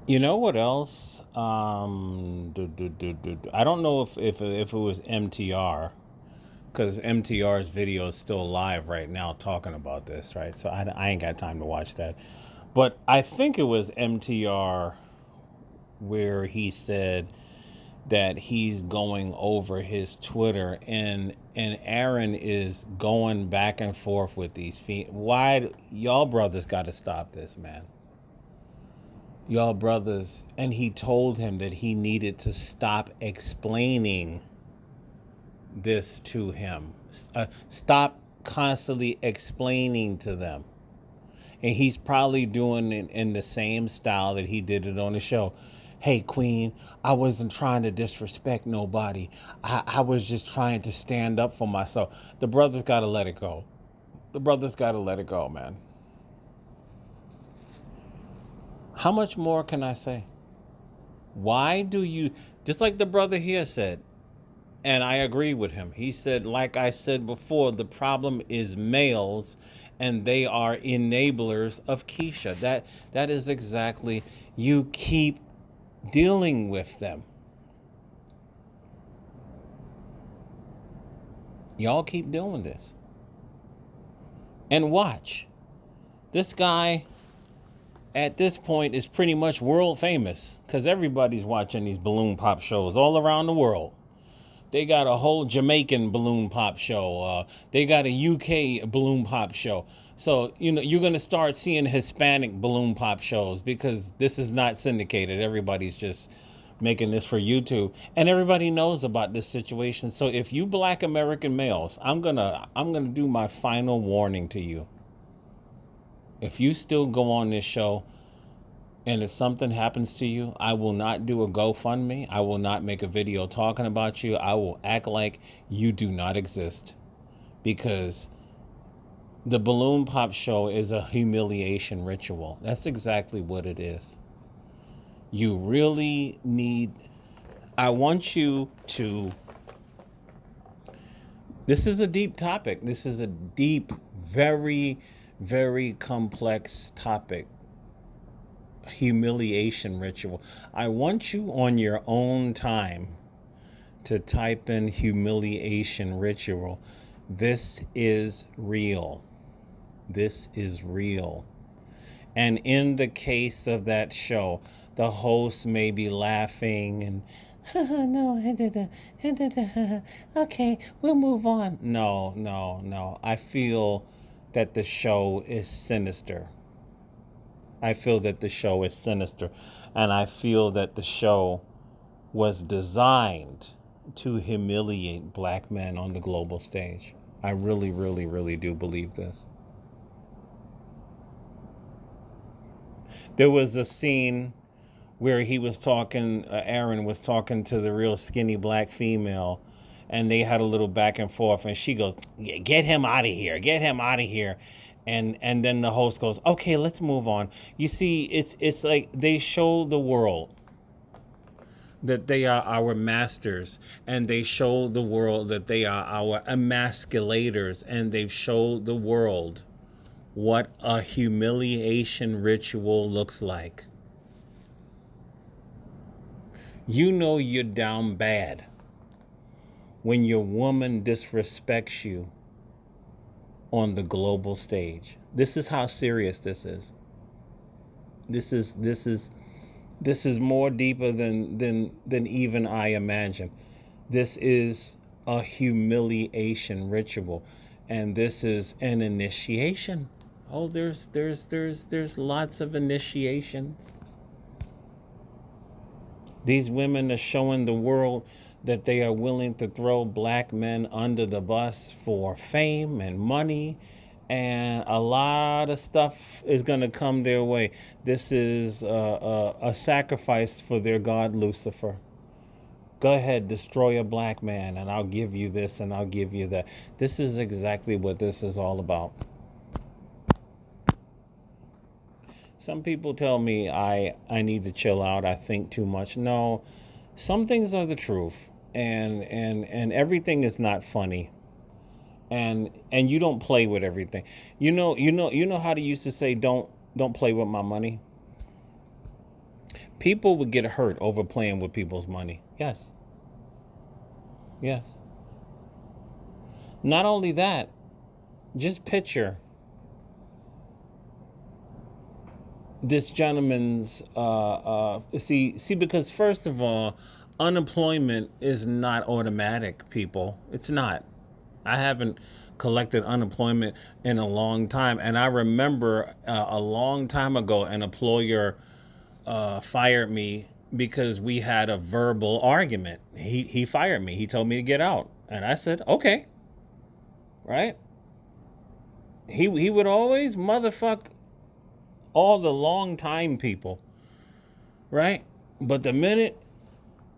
You know what else? I don't know if it was MTR, because MTR's video is still live right now talking about this, right? So I ain't got time to watch that. But I think it was MTR where he said that he's going over his Twitter, and Aaron is going back and forth with these feet. Why y'all brothers got to stop this, man? Y'all brothers, and he told him that he needed to stop explaining this to him. Stop constantly explaining to them. And he's probably doing it in the same style that he did it on the show. Hey, Queen, I wasn't trying to disrespect nobody. I was just trying to stand up for myself. The brothers got to let it go. The brothers got to let it go, man. How much more can I say? Why do you, just like the brother here said, and I agree with him. He said, like I said before, the problem is males and they are enablers of Keisha. That is exactly, you keep dealing with them. Y'all keep doing this. And watch. This guy at this point is pretty much world famous because everybody's watching these balloon pop shows all around the world. They got a whole Jamaican balloon pop show. They got a UK balloon pop show. So, you're going to start seeing Hispanic balloon pop shows because this is not syndicated. Everybody's just making this for YouTube. And everybody knows about this situation. So if you black American males, I'm gonna do my final warning to you. If you still go on this show, and if something happens to you, I will not do a GoFundMe. I will not make a video talking about you. I will act like you do not exist. Because the balloon pop show is a humiliation ritual. That's exactly what it is. You really need, I want you to, this is a deep topic. This is a deep, very, very complex topic. Humiliation ritual. I want you on your own time to type in humiliation ritual. This is real. This is real. And in the case of that show, the host may be laughing and no, okay, we'll move on. No, no, no. I feel that the show is sinister. I feel that the show is sinister. And I feel that the show was designed to humiliate black men on the global stage. I really, really, really do believe this. There was a scene where he was talking, Aaron was talking to the real skinny black female, and they had a little back and forth, and she goes, "Get him out of here, get him out of here." And then the host goes, "Okay, let's move on." You see, it's like they show the world that they are our masters, and they show the world that they are our emasculators, and they've showed the world what a humiliation ritual looks like. You know you're down bad when your woman disrespects you on the global stage. This is how serious this is. This is more deeper than even I imagine. This is a humiliation ritual, and this is an initiation. Oh, there's lots of initiations. These women are showing the world that they are willing to throw black men under the bus for fame and money, and a lot of stuff is going to come their way. This is a sacrifice for their god Lucifer. Go ahead, destroy a black man, and I'll give you this and I'll give you that. This is exactly what this is all about. Some people tell me I need to chill out. I think too much. No, some things are the truth, and everything is not funny. And you don't play with everything. You know how they used to say don't play with my money. People would get hurt over playing with people's money. Yes. Yes. Not only that, just picture this gentleman's see, because first of all, unemployment is not automatic, people. It's not. I haven't collected unemployment in a long time, and I remember a long time ago an employer fired me because we had a verbal argument. He fired me. He told me to get out, and I said okay, right? He would always motherfuck all the long time people, right? But the minute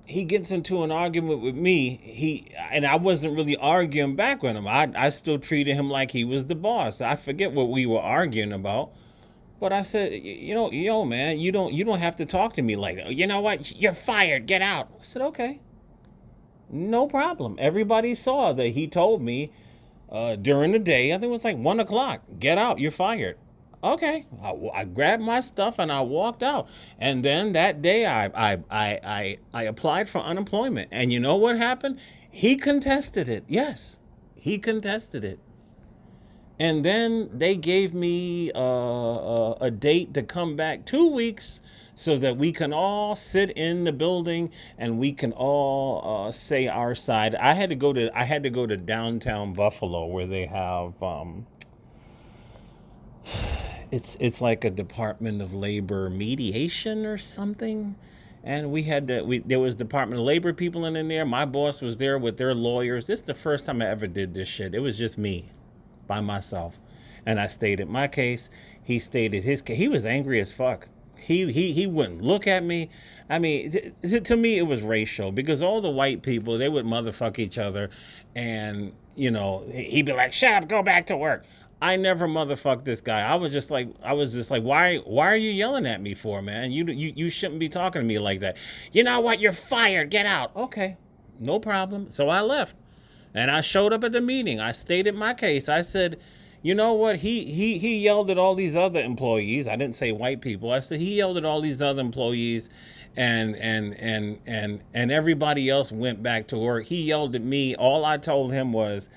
he gets into an argument with me, and I wasn't really arguing back with him. I still treated him like he was the boss. I forget what we were arguing about, but I said, you know, yo, man, you don't have to talk to me like that. You know what? You're fired. Get out. I said, okay, no problem. Everybody saw that he told me during the day. I think it was like 1 o'clock. Get out. You're fired. Okay. I grabbed my stuff and I walked out. And then that day, I applied for unemployment. And you know what happened? He contested it. Yes, he contested it. And then they gave me a date to come back 2 weeks so that we can all sit in the building and we can all say our side. I had to go to downtown Buffalo where they have it's like a Department of Labor mediation or something. And there was Department of Labor people in there. My boss was there with their lawyers. This is the first time I ever did this shit. It was just me by myself. And I stated my case. He stated his case. He was angry as fuck. He wouldn't look at me. I mean, to me, it was racial because all the white people, they would motherfuck each other. And, he'd be like, shut up, go back to work. I never motherfucked this guy. I was just like, why are you yelling at me for, man? You shouldn't be talking to me like that. You know what? You're fired. Get out. Okay, no problem. So I left. And I showed up at the meeting. I stated my case. I said, you know what? He yelled at all these other employees. I didn't say white people. I said he yelled at all these other employees, and everybody else went back to work. He yelled at me. All I told him was,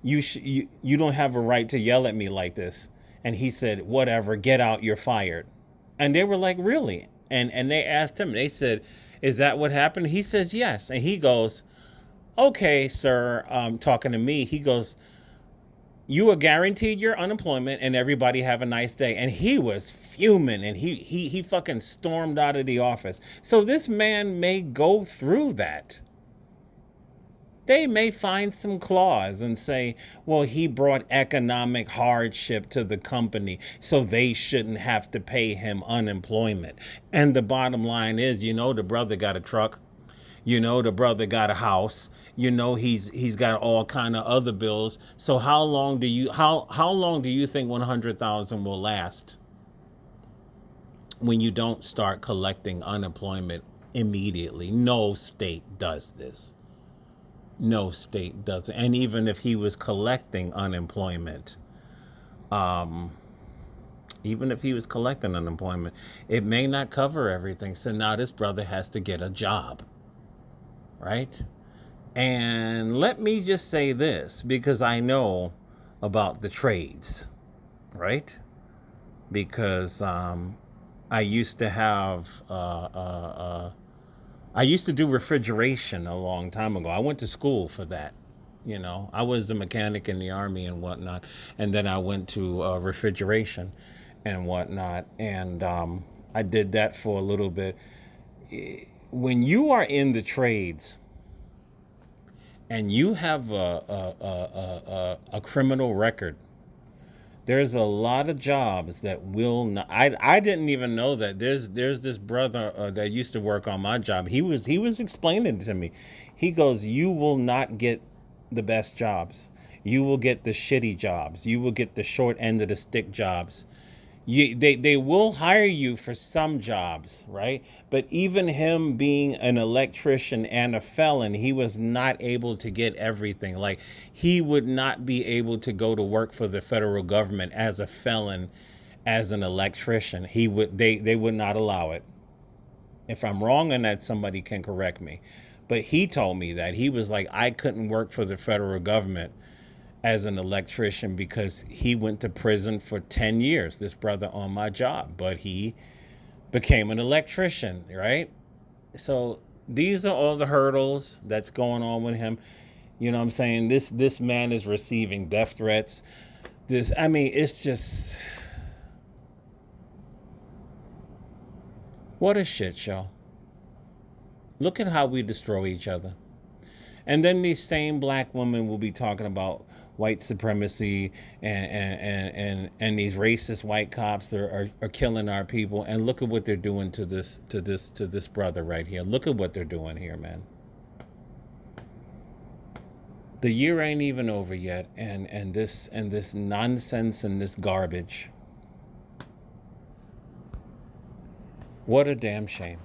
you don't have a right to yell at me like this. And he said, whatever, get out. You're fired. And they were like, really? And they asked him. They said, is that what happened? He says yes. And he goes, okay, sir, talking to me, he goes, you are guaranteed your unemployment and everybody have a nice day. And he was fuming and he fucking stormed out of the office. So this man may go through that. They may find some clause and say, well, he brought economic hardship to the company, so they shouldn't have to pay him unemployment. And the bottom line is, the brother got a truck. The brother got a house. He's got all kind of other bills. So how long do you think 100,000 will last when you don't start collecting unemployment immediately? No state does this. No state does it. And even if he was collecting unemployment, it may not cover everything. So now this brother has to get a job. Right? And let me just say this, because I know about the trades, right? Because I used to do refrigeration a long time ago. I went to school for that. I was a mechanic in the Army and whatnot, and then I went to refrigeration and whatnot, and I did that for a little bit. When you are in the trades and you have a criminal record, there's a lot of jobs that will not. I didn't even know that. There's this brother that used to work on my job. He was explaining it to me. He goes, you will not get the best jobs. You will get the shitty jobs. You will get the short end of the stick jobs. They will hire you for some jobs, right? But even him being an electrician and a felon, he was not able to get everything. Like, he would not be able to go to work for the federal government as a felon, as an electrician. They would not allow it. If I'm wrong on that, somebody can correct me. But he told me that he was like, I couldn't work for the federal government as an electrician because he went to prison for 10 years, this brother on my job, but he became an electrician, right? So these are all the hurdles that's going on with him. You know what I'm saying? This man is receiving death threats. This, I mean, it's just, what a shit show. Look at how we destroy each other. And then these same black women will be talking about white supremacy and these racist white cops are killing our people. And look at what they're doing to this brother right here. Look at what they're doing here, man. The year ain't even over yet, and this nonsense and this garbage. What a damn shame.